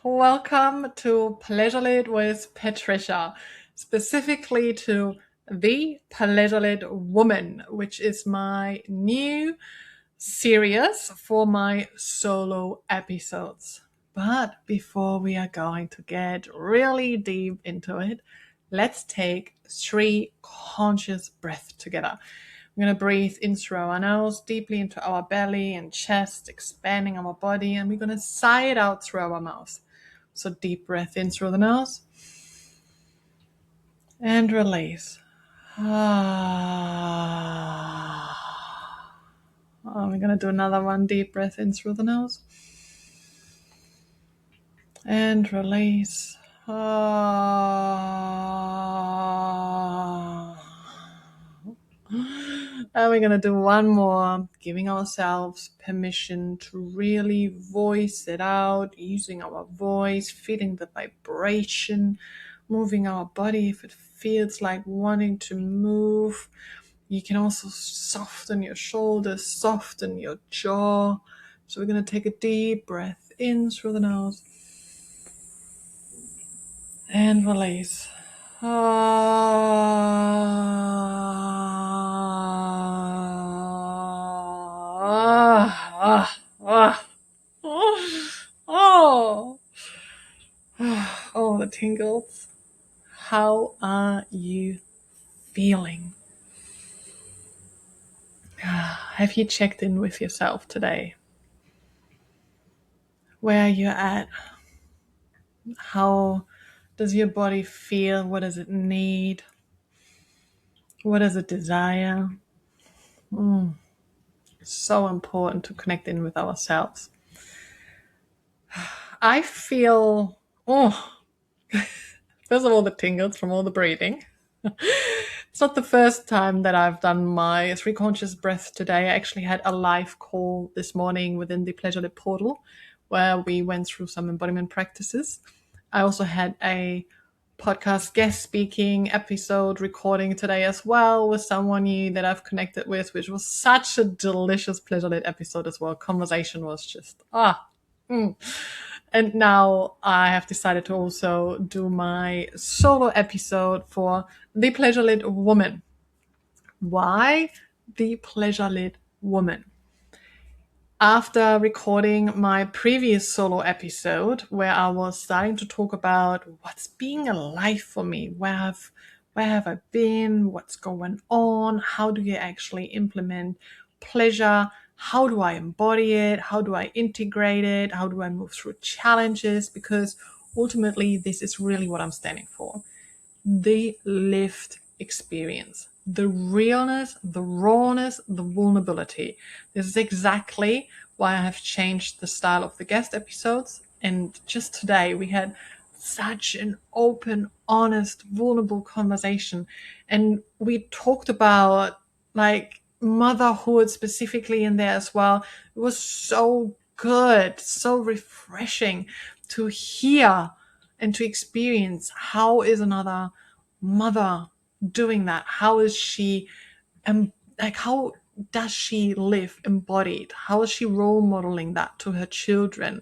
Welcome to Pleasurelit with Patricia, specifically to the Pleasurelit Woman, which is my new series for my solo episodes. But before we are going to get really deep into it, let's take 3 conscious breaths together. We're going to breathe in through our nose, deeply into our belly and chest, expanding our body, and we're going to sigh it out through our mouth. So deep breath in through the nose and release. We're going to do another one. Deep breath in through the nose and release. And we're going to do one more, giving ourselves permission to really voice it out, using our voice, feeling the vibration, moving our body if it feels like wanting to move. You can also soften your shoulders, soften your jaw. So we're going to take a deep breath in through the nose and release. Oh, the tingles. How are you feeling? Have you checked in with yourself today? Where are you at? How does your body feel? What does it need? What does it desire? So important to connect in with ourselves. I feel, first of all, the tingles from all the breathing. It's not the first time that I've done my 3 conscious breaths today. I actually had a live call this morning within the Pleasurelit portal where we went through some embodiment practices. I also had a podcast guest speaking episode recording today as well with someone new that I've connected with, which was such a delicious Pleasurelit episode as well. Conversation was just, And now I have decided to also do my solo episode for the Pleasurelit Woman. Why the Pleasurelit Woman? After recording my previous solo episode where I was starting to talk about what's being alive for me, where have I been, what's going on, how do you actually implement pleasure, how do I embody it, how do I integrate it, how do I move through challenges, because ultimately this is really what I'm standing for. The lived experience, the realness, the rawness, the vulnerability. This is exactly why I have changed the style of the guest episodes. And just today we had such an open, honest, vulnerable conversation. And we talked about like motherhood specifically in there as well. It was so good, so refreshing to hear and to experience how is another mother doing that. How is she, how does she live embodied? How is she role modeling that to her children?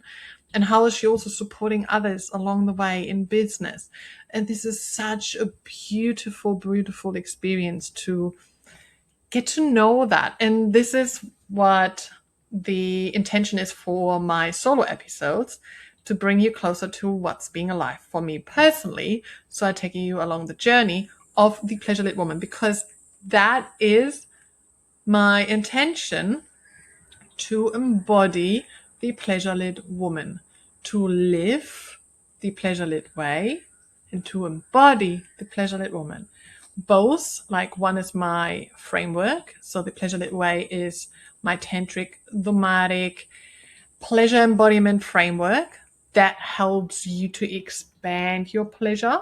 And how is she also supporting others along the way in business? And this is such a beautiful, beautiful experience to get to know that. And this is what the intention is for my solo episodes, to bring you closer to what's being alive for me personally. So I take you along the journey of the Pleasurelit Woman, because that is my intention, to embody the Pleasurelit Woman, to live the Pleasurelit way, and to embody the Pleasurelit Woman. Both, like one is my framework. So the Pleasurelit way is my tantric, somatic pleasure embodiment framework that helps you to expand your pleasure.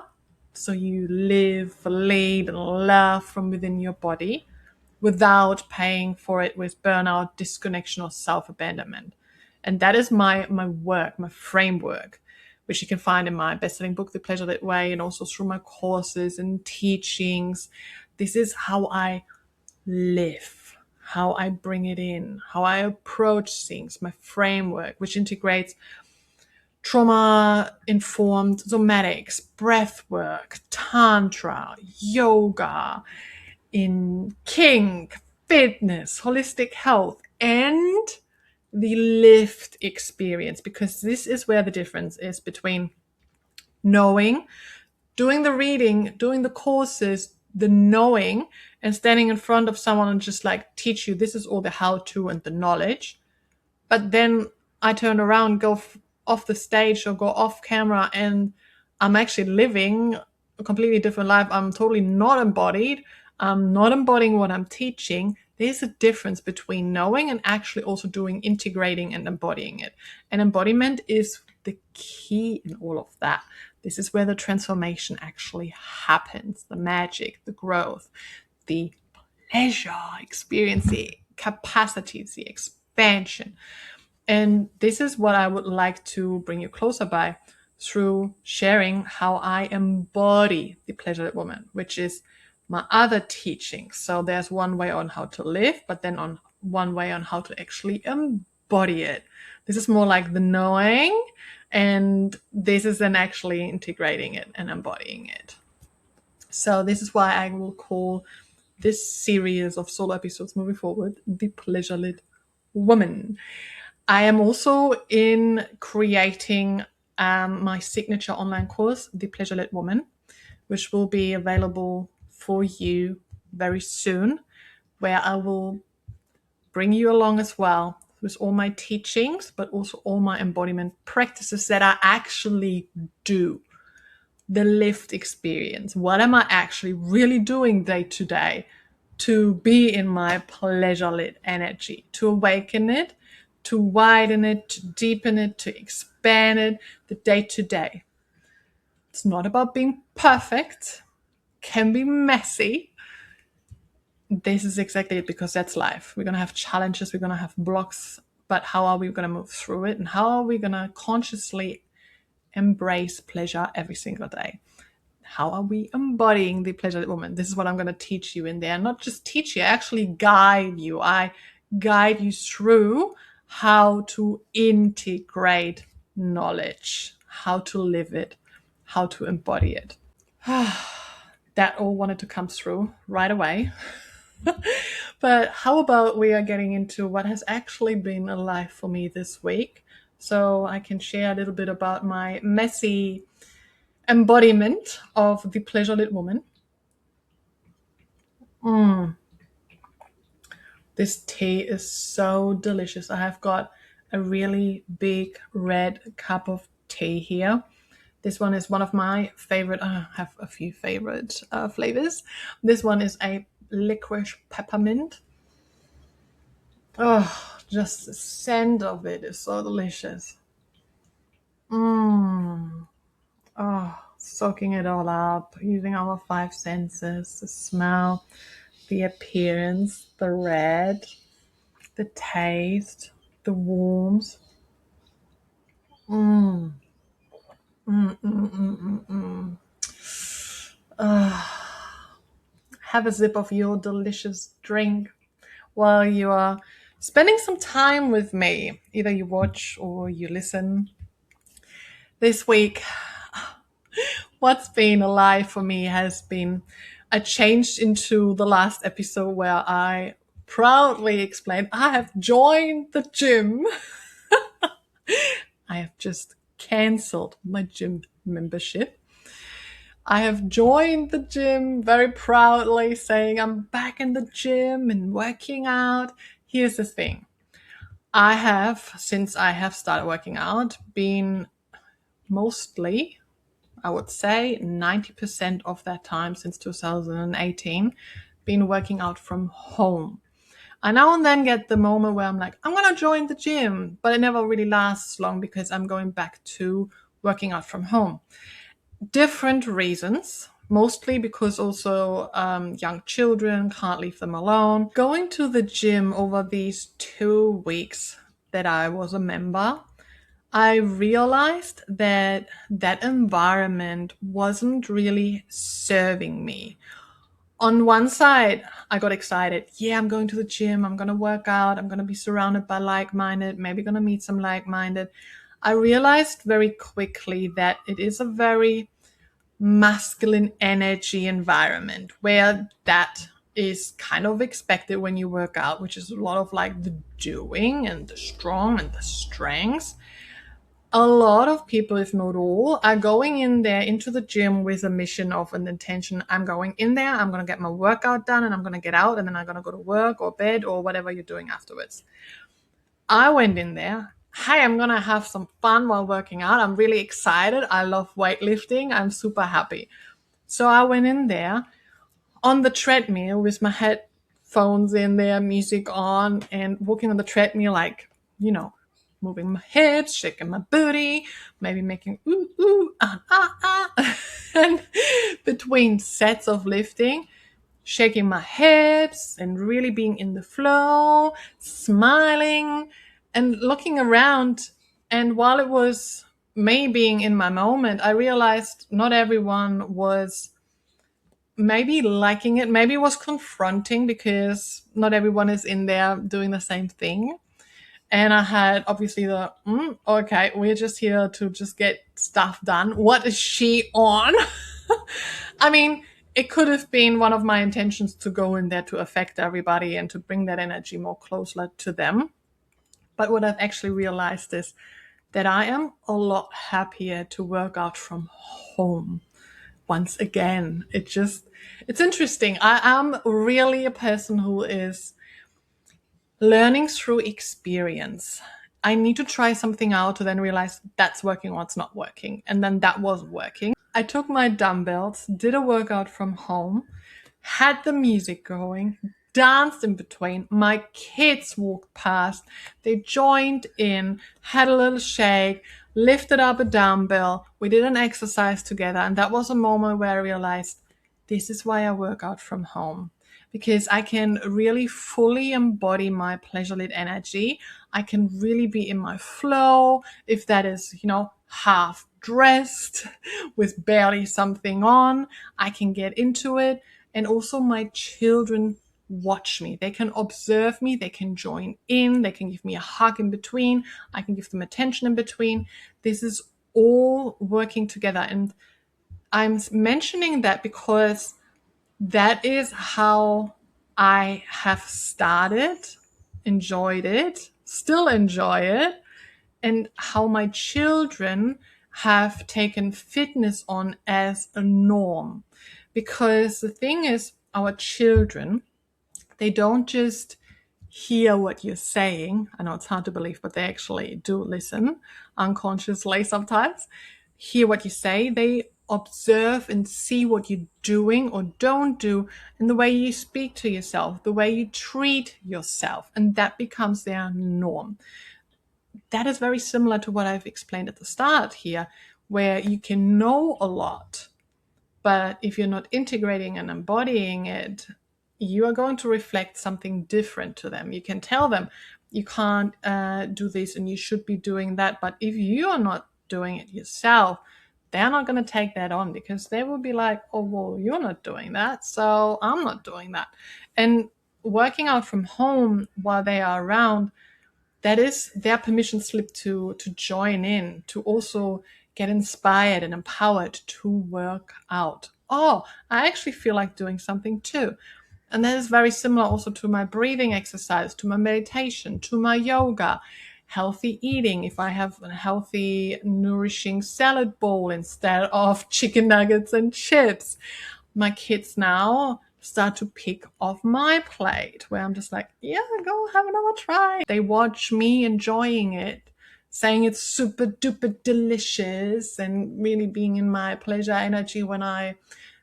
So you live, lead, and love from within your body without paying for it with burnout, disconnection, or self-abandonment. And that is my work, my framework, which you can find in my best-selling book, The Pleasurelit Way, and also through my courses and teachings. This is how I live, how I bring it in, how I approach things, my framework, which integrates trauma-informed somatics, breathwork, tantra, yoga, in kink, fitness, holistic health, and the lived experience, because this is where the difference is between knowing, doing the reading, doing the courses, the knowing, and standing in front of someone and just like teach you this is all the how to and the knowledge. But then I turn around, go off the stage or go off camera, and I'm actually living a completely different life. I'm totally not embodied. I'm not embodying what I'm teaching. There's a difference between knowing and actually also doing, integrating and embodying it. And embodiment is the key in all of that. This is where the transformation actually happens, the magic, the growth, the pleasure experience, the capacities, the expansion. And this is what I would like to bring you closer by through sharing how I embody the Pleasurelit woman, which is my other teaching. So there's one way on how to live, but then on one way on how to actually embody it. This is more like the knowing, and this is then actually integrating it and embodying it. So this is why I will call this series of solo episodes moving forward the Pleasurelit woman. I am also in creating my signature online course, the Pleasurelit Woman, which will be available for you very soon, where I will bring you along as well with all my teachings, but also all my embodiment practices that I actually do. The lived experience. What am I actually really doing day to day to be in my pleasurelit energy, to awaken it, to widen it, to deepen it, to expand it, the day to day. It's not about being perfect, can be messy. This is exactly it, because that's life. We're going to have challenges, we're going to have blocks, but how are we going to move through it? And how are we going to consciously embrace pleasure every single day? How are we embodying the Pleasurelit woman? This is what I'm going to teach you in there. Not just teach you, I actually guide you. I guide you through how to integrate knowledge, how to live it, how to embody it. That all wanted to come through right away. But how about we are getting into what has actually been alive for me this week, so I can share a little bit about my messy embodiment of the Pleasurelit woman. This tea is so delicious. I have got a really big red cup of tea here. This one is one of my favorite. I have a few favorite flavors. This one is a licorice peppermint. Oh, just the scent of it is so delicious. Oh, soaking it all up, using our five senses, the smell, the appearance, the red, the taste, the warmth. Have a sip of your delicious drink while you are spending some time with me. Either you watch or you listen. This week, what's been alive for me has been, I changed into the last episode where I proudly explained I have joined the gym. I have just cancelled my gym membership. I have joined the gym very proudly, saying I'm back in the gym and working out. Here's the thing. I have, since I have started working out, been mostly, I would say 90% of that time since 2018, been working out from home. I now and then get the moment where I'm like, I'm going to join the gym, but it never really lasts long because I'm going back to working out from home. Different reasons, mostly because also young children, can't leave them alone. Going to the gym over these 2 weeks that I was a member, I realized that that environment wasn't really serving me. On one side, I got excited. Yeah, I'm going to the gym. I'm going to work out. I'm going to be surrounded by like-minded, maybe going to meet some like-minded. I realized very quickly that it is a very masculine energy environment where that is kind of expected when you work out, which is a lot of like the doing and the strong and the strengths. A lot of people, if not all, are going in there into the gym with a mission of an intention. I'm going in there, I'm going to get my workout done, and I'm going to get out, and then I'm going to go to work or bed or whatever you're doing afterwards. I went in there. Hey, I'm going to have some fun while working out. I'm really excited. I love weightlifting. I'm super happy. So I went in there on the treadmill with my headphones in there, music on, and walking on the treadmill, like, moving my hips, shaking my booty, maybe making ooh, ooh, ah, ah, ah. And between sets of lifting, shaking my hips and really being in the flow, smiling and looking around. And while it was me being in my moment, I realized not everyone was maybe liking it, maybe it was confronting because not everyone is in there doing the same thing. And I had obviously the, okay, we're just here to just get stuff done. What is she on? I mean, it could have been one of my intentions to go in there to affect everybody and to bring that energy more closer to them. But what I've actually realized is that I am a lot happier to work out from home. Once again, it's interesting. I am really a person who is learning through experience. I need to try something out to then realize that's working or it's not working. And then that wasn't working. I took my dumbbells, did a workout from home, had the music going, danced in between. My kids walked past. They joined in, had a little shake, lifted up a dumbbell. We did an exercise together. And that was a moment where I realized this is why I work out from home, because I can really fully embody my pleasurelit energy. I can really be in my flow. If that is, half dressed with barely something on, I can get into it. And also my children watch me. They can observe me. They can join in. They can give me a hug in between. I can give them attention in between. This is all working together. And I'm mentioning that because that is how I have started, enjoyed it, still enjoy it, and how my children have taken fitness on as a norm. Because the thing is, our children, they don't just hear what you're saying. I know it's hard to believe, but they actually do listen unconsciously sometimes. Hear what you say. They observe and see what you're doing or don't do, and the way you speak to yourself, the way you treat yourself, and that becomes their norm. That is very similar to what I've explained at the start here, where you can know a lot, but if you're not integrating and embodying it, you are going to reflect something different to them. You can tell them you can't do this and you should be doing that. But if you are not doing it yourself, they're not going to take that on, because they will be like, oh, well, you're not doing that, so I'm not doing that. And working out from home while they are around, that is their permission slip to join in, to also get inspired and empowered to work out. Oh, I actually feel like doing something too. And that is very similar also to my breathing exercise, to my meditation, to my yoga, healthy eating. If I have a healthy, nourishing salad bowl instead of chicken nuggets and chips, my kids now start to pick off my plate, where I'm just like, yeah, go have another try. They watch me enjoying it, saying it's super duper delicious, and really being in my pleasure energy when I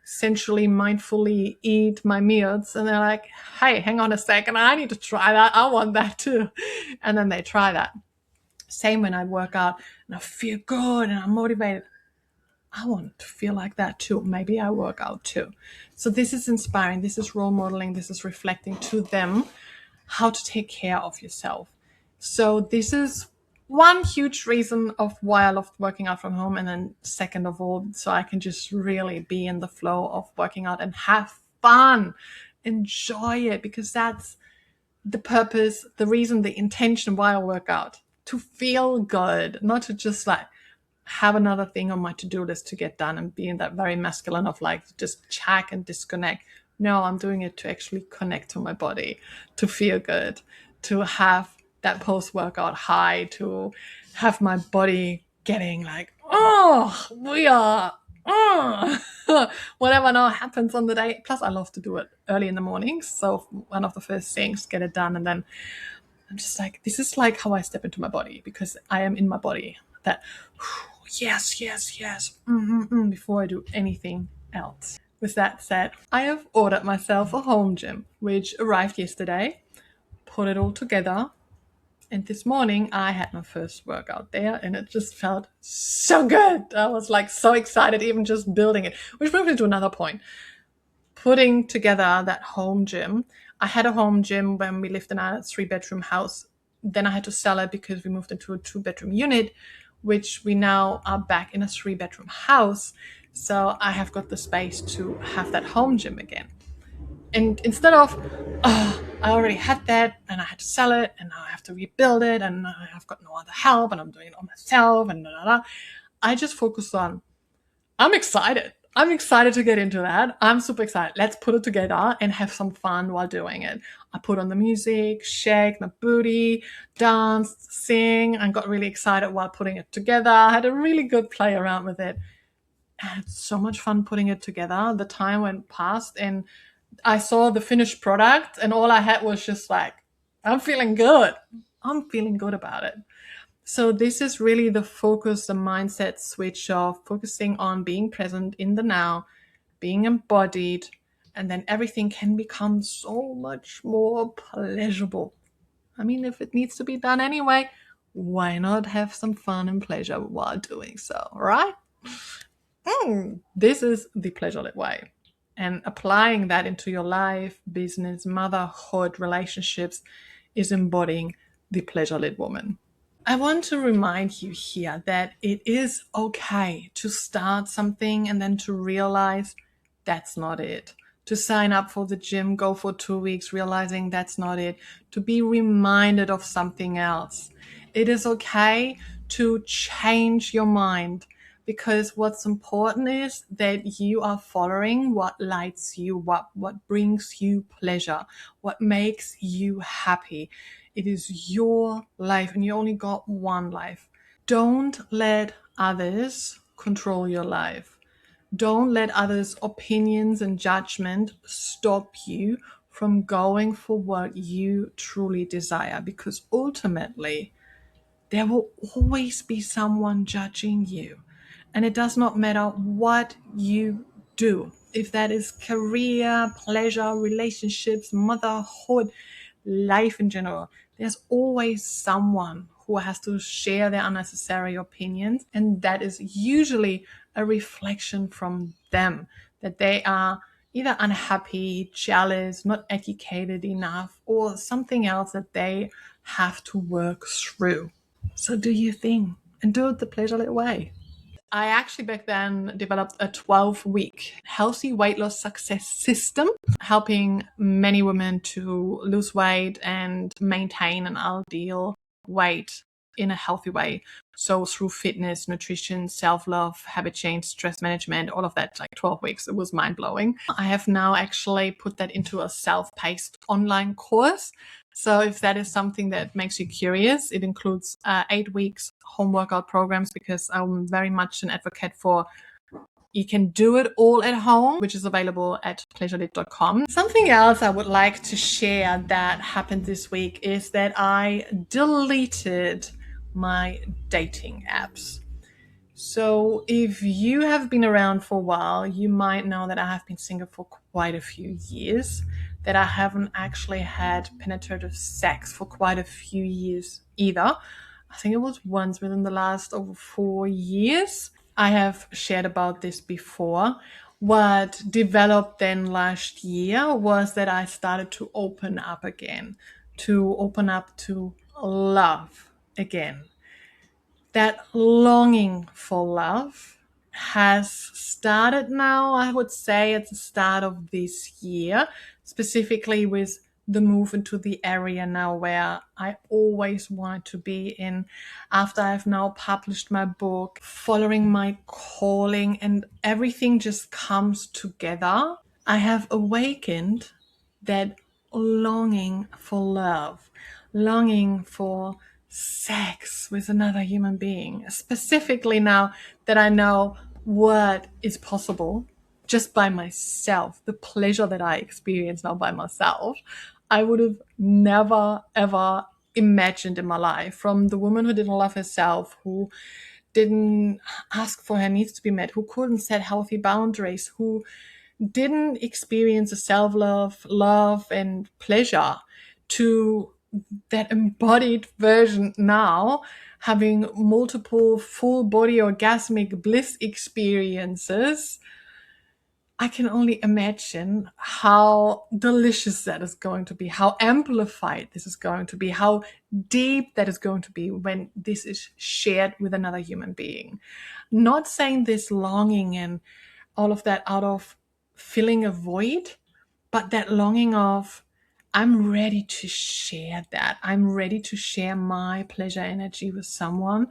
sensually, mindfully eat my meals. And they're like, hey, hang on a second, I need to try that. I want that too. And then they try that. Same when I work out and I feel good and I'm motivated. I want to feel like that too. Maybe I work out too. So this is inspiring. This is role modeling. This is reflecting to them how to take care of yourself. So this is one huge reason of why I love working out from home. And then second of all, so I can just really be in the flow of working out and have fun, enjoy it, because that's the purpose, the reason, the intention why I work out. to feel good, not to just like have another thing on my to-do list to get done and being that very masculine of like just check and disconnect. No, I'm doing it to actually connect to my body, to feel good, to have that post-workout high, to have my body getting like, oh, we are, oh, whatever now happens on the day. Plus, I love to do it early in the mornings. So one of the first things, get it done. And then I'm just like, this is like how I step into my body, because I am in my body. That, yes, yes, yes, before I do anything else. With that said, I have ordered myself a home gym, which arrived yesterday, put it all together, and this morning I had my first workout there, and it just felt so good. I was like so excited, even just building it, which brings me to another point. Putting together that home gym. I had a home gym when we lived in a 3-bedroom house. Then I had to sell it because we moved into a 2-bedroom unit, which we now are back in a 3-bedroom house. So I have got the space to have that home gym again. And instead of, I already had that and I had to sell it and now I have to rebuild it and I've got no other help and I'm doing it all myself and I just focused on, I'm excited. I'm excited to get into that. I'm super excited. Let's put it together and have some fun while doing it. I put on the music, shake my booty, danced, sing, and got really excited while putting it together. I had a really good play around with it. I had so much fun putting it together. The time went past and I saw the finished product and all I had was just like, I'm feeling good. I'm feeling good about it. So this is really the focus, the mindset switch of focusing on being present in the now, being embodied, and then everything can become so much more pleasurable. I mean, if it needs to be done anyway, why not have some fun and pleasure while doing so, right? This is the Pleasurelit way. And applying that into your life, business, motherhood, relationships is embodying the Pleasurelit woman. I want to remind you here that it is okay to start something and then to realize that's not it. To sign up for the gym, go for 2 weeks, realizing that's not it. To be reminded of something else. It is okay to change your mind, because what's important is that you are following what lights you up, what brings you pleasure, what makes you happy. It is your life and you only got one life. Don't let others control your life. Don't let others' opinions and judgment stop you from going for what you truly desire, because ultimately there will always be someone judging you. And it does not matter what you do. If that is career, pleasure, relationships, motherhood, life in general, there's always someone who has to share their unnecessary opinions. And that is usually a reflection from them, that they are either unhappy, jealous, not educated enough, or something else that they have to work through. So do your thing and do it the Pleasurelit way. I actually back then developed a 12-week healthy weight loss success system, helping many women to lose weight and maintain an ideal weight in a healthy way. So through fitness, nutrition, self-love, habit change, stress management, all of that, like 12 weeks. It was mind-blowing. I have now actually put that into a self-paced online course. So if that is something that makes you curious, it includes 8 weeks home workout programs, because I'm very much an advocate for you can do it all at home, which is available at pleasurelit.com. Something else I would like to share that happened this week is that I deleted my dating apps. So if you have been around for a while, you might know that I have been single for quite a few years, that I haven't actually had penetrative sex for quite a few years either. I think it was once within the last over 4 years. I have shared about this before. What developed then last year was that I started to open up again, to open up to love again. That longing for love has started now, I would say, at the start of this year, specifically with the move into the area now where I always wanted to be in after I've now published my book, following my calling, and everything just comes together. I have awakened that longing for love, longing for sex with another human being, specifically now that I know what is possible just by myself, the pleasure that I experience now by myself. I would have never ever imagined in my life, from the woman who didn't love herself, who didn't ask for her needs to be met, who couldn't set healthy boundaries, who didn't experience a self-love, love, and pleasure, to that embodied version now, having multiple full body orgasmic bliss experiences. I can only imagine how delicious that is going to be, how amplified this is going to be, how deep that is going to be when this is shared with another human being. Not saying this longing and all of that out of filling a void, but that longing of, I'm ready to share that. I'm ready to share my pleasure energy with someone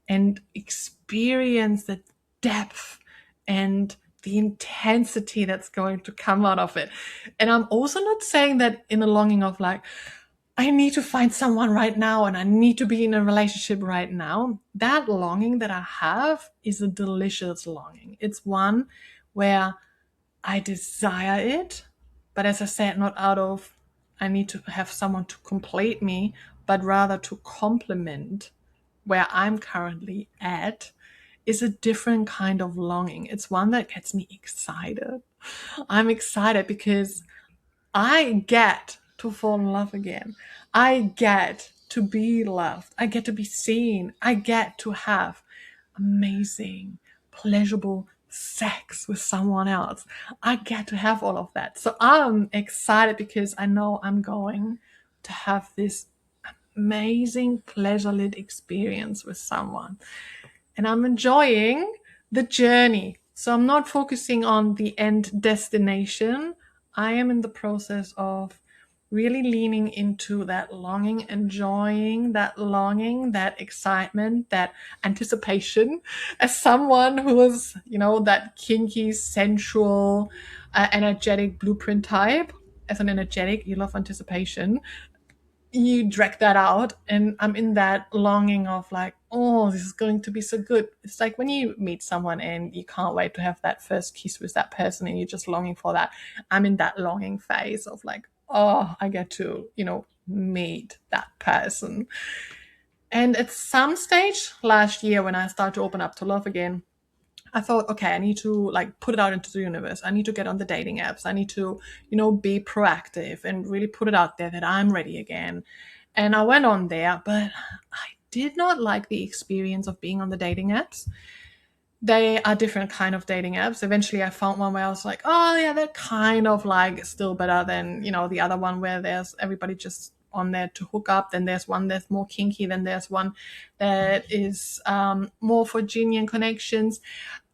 and experience the depth and the intensity that's going to come out of it. And I'm also not saying that in a longing of like, I need to find someone right now and I need to be in a relationship right now. That longing that I have is a delicious longing. It's one where I desire it, but as I said, not out of I need to have someone to complete me, but rather to complement where I'm currently at, is a different kind of longing. It's one that gets me excited. I'm excited because I get to fall in love again. I get to be loved. I get to be seen. I get to have amazing, pleasurable sex with someone else. I get to have all of that. So I'm excited because I know I'm going to have this amazing pleasure-lit experience with someone. And I'm enjoying the journey. So I'm not focusing on the end destination. I am in the process of really leaning into that longing, enjoying that longing, that excitement, that anticipation. As someone who is, that kinky, sensual, energetic blueprint type, as an energetic, you love anticipation. You drag that out, and I'm in that longing of like, oh, this is going to be so good. It's like when you meet someone and you can't wait to have that first kiss with that person and you're just longing for that. I'm in that longing phase of like, oh, I get to, meet that person. And at some stage last year, when I started to open up to love again, I thought, okay, I need to put it out into the universe. I need to get on the dating apps. I need to, be proactive and really put it out there that I'm ready again. And I went on there, but I did not like the experience of being on the dating apps. They are different kind of dating apps. Eventually I found one where I was like, oh yeah, they're kind of still better than, the other one where there's everybody just on there to hook up. Then there's one that's more kinky. Then there's one that is more for genuine connections.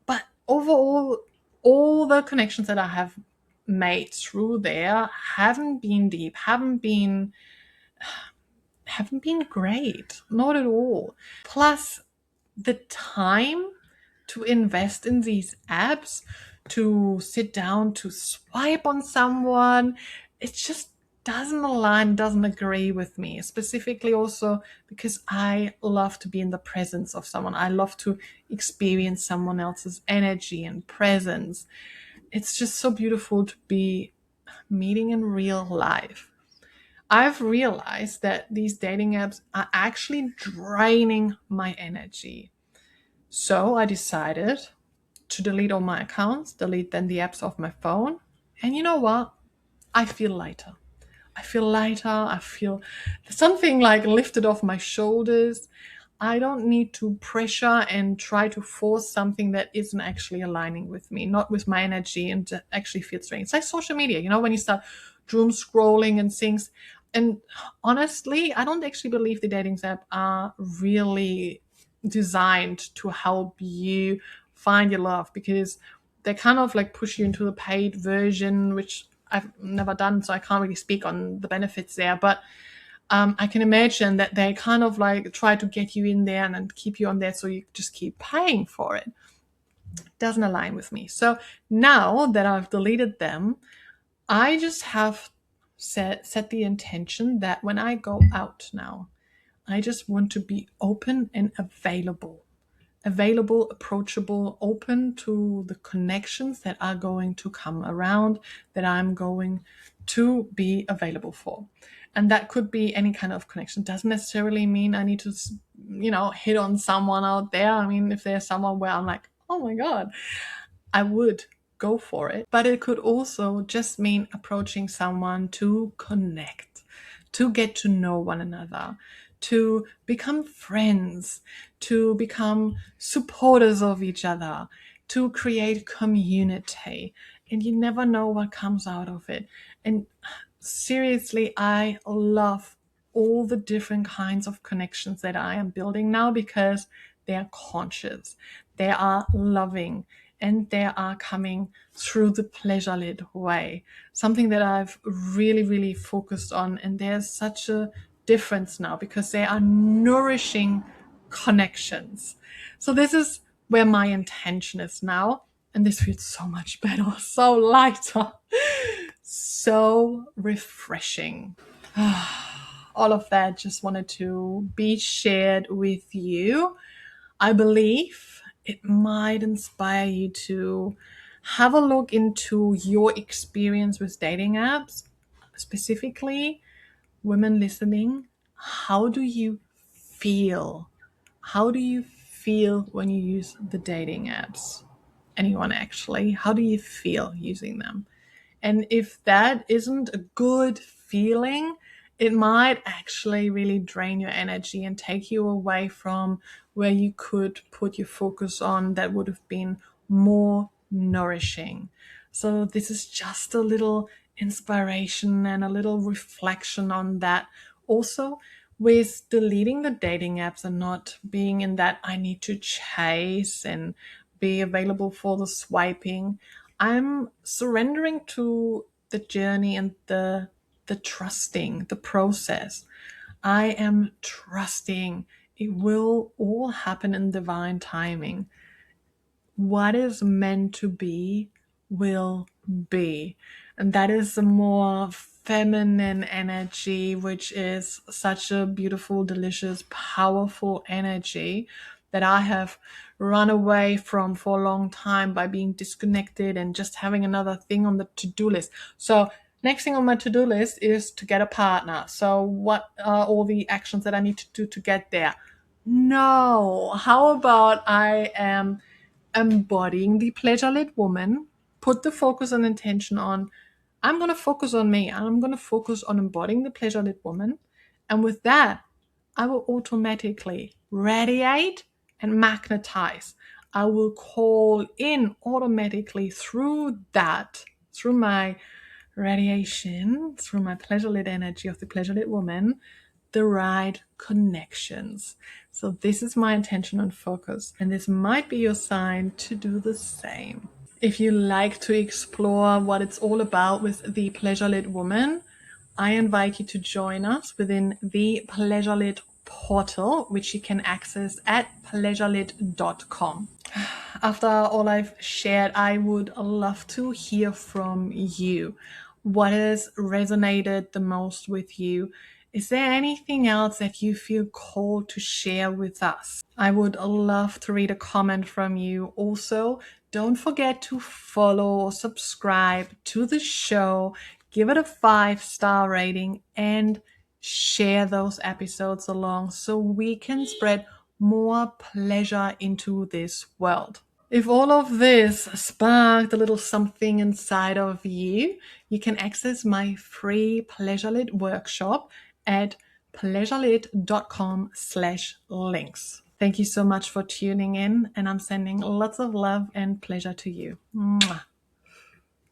But overall, all the connections that I have made through there haven't been deep, haven't been great, not at all. Plus, the time to invest in these apps, to sit down, to swipe on someone, it just doesn't align, doesn't agree with me. Specifically also because I love to be in the presence of someone. I love to experience someone else's energy and presence. It's just so beautiful to be meeting in real life. I've realized that these dating apps are actually draining my energy. So I decided to delete all my accounts, delete then the apps off my phone. And you know what? I feel lighter. I feel something lifted off my shoulders. I don't need to pressure and try to force something that isn't actually aligning with me, not with my energy, and that actually feels strange. It's like social media, when you start doom scrolling and things. And honestly, I don't actually believe the dating apps are really designed to help you find your love, because they kind of push you into the paid version, which I've never done, so I can't really speak on the benefits there. But I can imagine that they kind of like try to get you in there and then keep you on there, so you just keep paying for it. Doesn't align with me. So now that I've deleted them, I just have set the intention that when I go out now, I just want to be open and available, approachable, open to the connections that are going to come around, that I'm going to be available for. And that could be any kind of connection. Doesn't necessarily mean I need to, hit on someone out there. I mean, if there's someone where I'm like, oh my God, I would go for it. But it could also just mean approaching someone to connect, to get to know one another, to become friends, to become supporters of each other, to create community. And you never know what comes out of it. And seriously, I love all the different kinds of connections that I am building now, because they are conscious, they are loving, and they are coming through the Pleasurelit way. Something that I've really, really focused on. And there's such a difference now because they are nourishing connections. So this is where my intention is now. And this feels so much better, so lighter, so refreshing. All of that just wanted to be shared with you. I believe it might inspire you to have a look into your experience with dating apps, specifically women listening. How do you feel? How do you feel when you use the dating apps? Anyone actually? How do you feel using them? And if that isn't a good feeling, it might actually really drain your energy and take you away from where you could put your focus on that would have been more nourishing. So this is just a little inspiration and a little reflection on that. Also, with deleting the dating apps and not being in that I need to chase and be available for the swiping, I'm surrendering to the journey and the trusting, the process. I am trusting it will all happen in divine timing. What is meant to be will be. And that is a more feminine energy, which is such a beautiful, delicious, powerful energy that I have run away from for a long time by being disconnected and just having another thing on the to-do list. So next thing on my to-do list is to get a partner. So what are all the actions that I need to do to get there? No. How about I am embodying the Pleasurelit woman, put the focus and intention on, I'm going to focus on me. I'm going to focus on embodying the Pleasurelit woman. And with that, I will automatically radiate and magnetize. I will call in automatically through that, through my radiation, through my Pleasurelit energy of the Pleasurelit woman, the right connections. So this is my intention and focus, and this might be your sign to do the same. If you like to explore what it's all about with the Pleasurelit woman, I invite you to join us within the Pleasurelit portal, which you can access at pleasurelit.com. After all I've shared, I would love to hear from you. What has resonated the most with you? Is there anything else that you feel called to share with us? I would love to read a comment from you. Also, don't forget to follow or subscribe to the show, give it a 5-star rating, and share those episodes along so we can spread more pleasure into this world. If all of this sparked a little something inside of you, you can access my free Pleasurelit workshop at pleasurelit.com/links. Thank you so much for tuning in, and I'm sending lots of love and pleasure to you. Mwah.